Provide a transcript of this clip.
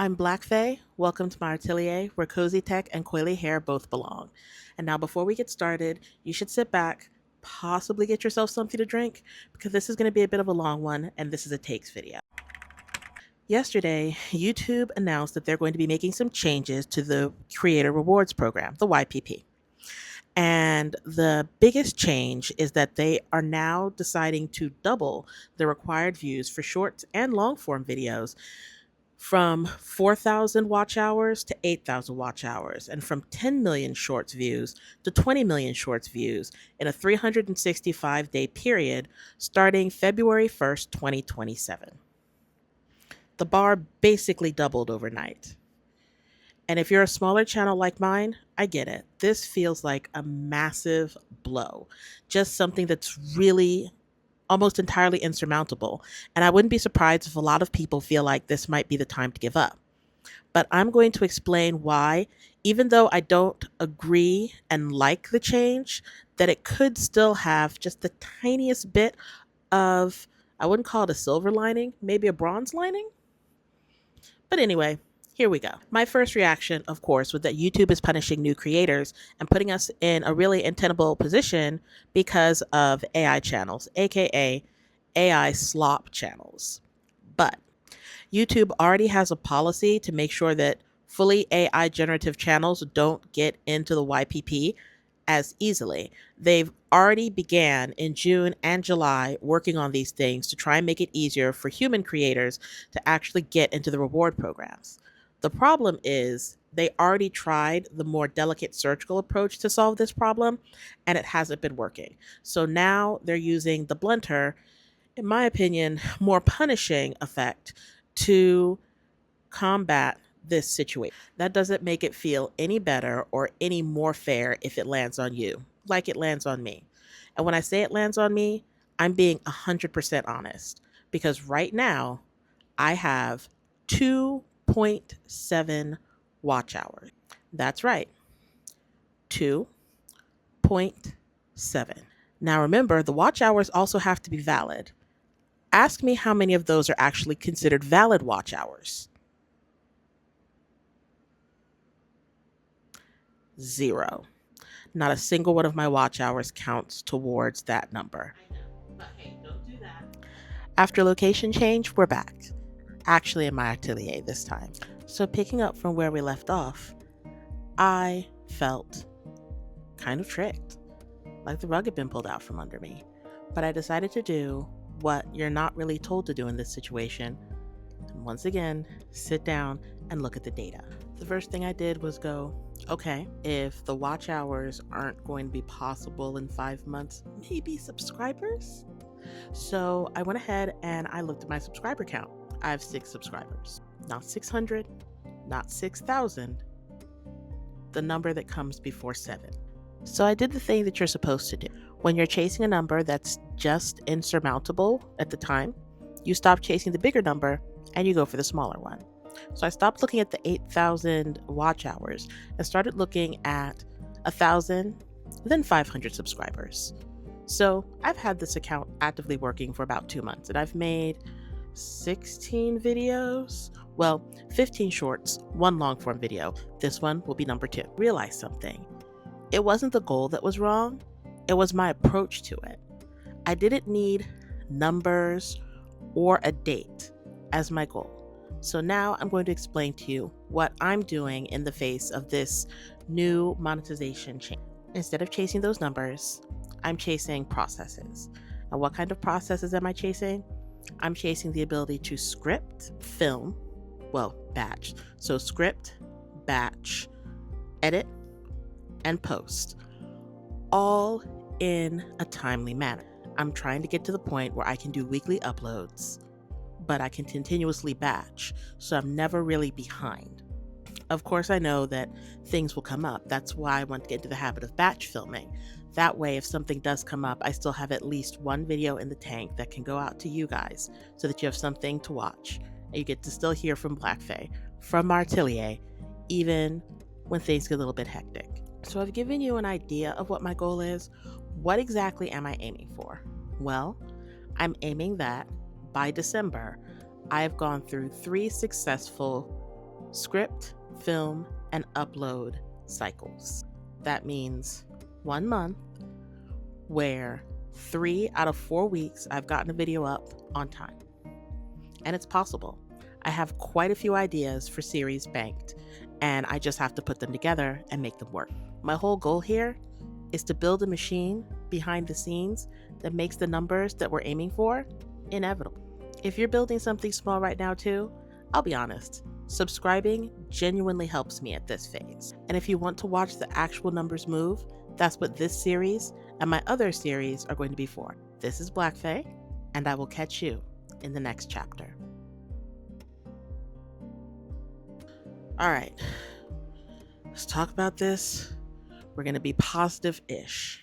I'm Black Faye. Welcome to my atelier where cozy tech and coily hair both belong. And now, before we get started, you should sit back, possibly get yourself something to drink, because this is going to be a bit of a long one, and this is a takes video. Yesterday, YouTube announced that they're going to be making some changes to the Creator Rewards Program, the YPP. And the biggest change is that they are now deciding to double the required views for shorts and long form videos from 4,000 watch hours to 8,000 watch hours, and from 10 million shorts views to 20 million shorts views in a 365-day period starting February 1st, 2027. The bar basically doubled overnight. And if you're a smaller channel like mine, I get it. This feels like a massive blow, just something that's really almost entirely insurmountable. And I wouldn't be surprised if a lot of people feel like this might be the time to give up. But I'm going to explain why, even though I don't agree and like the change, that it could still have just the tiniest bit of, I wouldn't call it a silver lining, maybe a bronze lining. But anyway, here we go. My first reaction, of course, was that YouTube is punishing new creators and putting us in a really untenable position because of AI channels, aka AI slop channels. But YouTube already has a policy to make sure that fully AI generative channels don't get into the YPP as easily. They've already began in June and July working on these things to try and make it easier for human creators to actually get into the reward programs. The problem is they already tried the more delicate surgical approach to solve this problem, and it hasn't been working. So now they're using the blunter, in my opinion, more punishing effect to combat this situation. That doesn't make it feel any better or any more fair if it lands on you, like it lands on me. And when I say it lands on me, I'm being 100% honest, because right now I have 2.7 watch hours. That's right, 2.7. Now remember, the watch hours also have to be valid. Ask me how many of those are actually considered valid watch hours. Zero. Not a single one of my watch hours counts towards that number. I know, but hey, don't do that. After location change, we're back. Actually, in my atelier this time. So, picking up from where we left off, I felt kind of tricked, like the rug had been pulled out from under me. But I decided to do what you're not really told to do in this situation. And once again, sit down and look at the data. The first thing I did was go, okay, if the watch hours aren't going to be possible in 5 months, maybe subscribers? So I went ahead and I looked at my subscriber count. I have 6 subscribers. Not 600, not 6,000, the number that comes before 7. So I did the thing that you're supposed to do. When you're chasing a number that's just insurmountable at the time, you stop chasing the bigger number and you go for the smaller one. So I stopped looking at the 8,000 watch hours and started looking at 1,000, then 500 subscribers. So I've had this account actively working for about 2 months, and I've made 16 videos. Well, 15 shorts, 1 long form video. This one will be number 2. Realize something. It wasn't the goal that was wrong. It was my approach to it. I didn't need numbers or a date as my goal. So now I'm going to explain to you what I'm doing in the face of this new monetization change. Instead of chasing those numbers, I'm chasing processes. And what kind of processes am I chasing? I'm chasing the ability to script, film, batch. So script, batch, edit, and post, all in a timely manner. I'm trying to get to the point where I can do weekly uploads, but I can continuously batch, so I'm never really behind. Of course, I know that things will come up. That's why I want to get into the habit of batch filming. That way, if something does come up, I still have at least 1 video in the tank that can go out to you guys so that you have something to watch. And you get to still hear from Black Faye, from our atelier, even when things get a little bit hectic. So I've given you an idea of what my goal is. What exactly am I aiming for? Well, I'm aiming that by December, I've gone through 3 successful script, film, and upload cycles. That means 1 month where 3 out of 4 weeks I've gotten a video up on time. And it's possible. I have quite a few ideas for series banked, and I just have to put them together and make them work. My whole goal here is to build a machine behind the scenes that makes the numbers that we're aiming for inevitable. If you're building something small right now too, I'll be honest, subscribing genuinely helps me at this phase. And if you want to watch the actual numbers move, that's what this series and my other series are going to be for. This is Black Faye, and I will catch you in the next chapter. All right, let's talk about this. We're going to be positive-ish.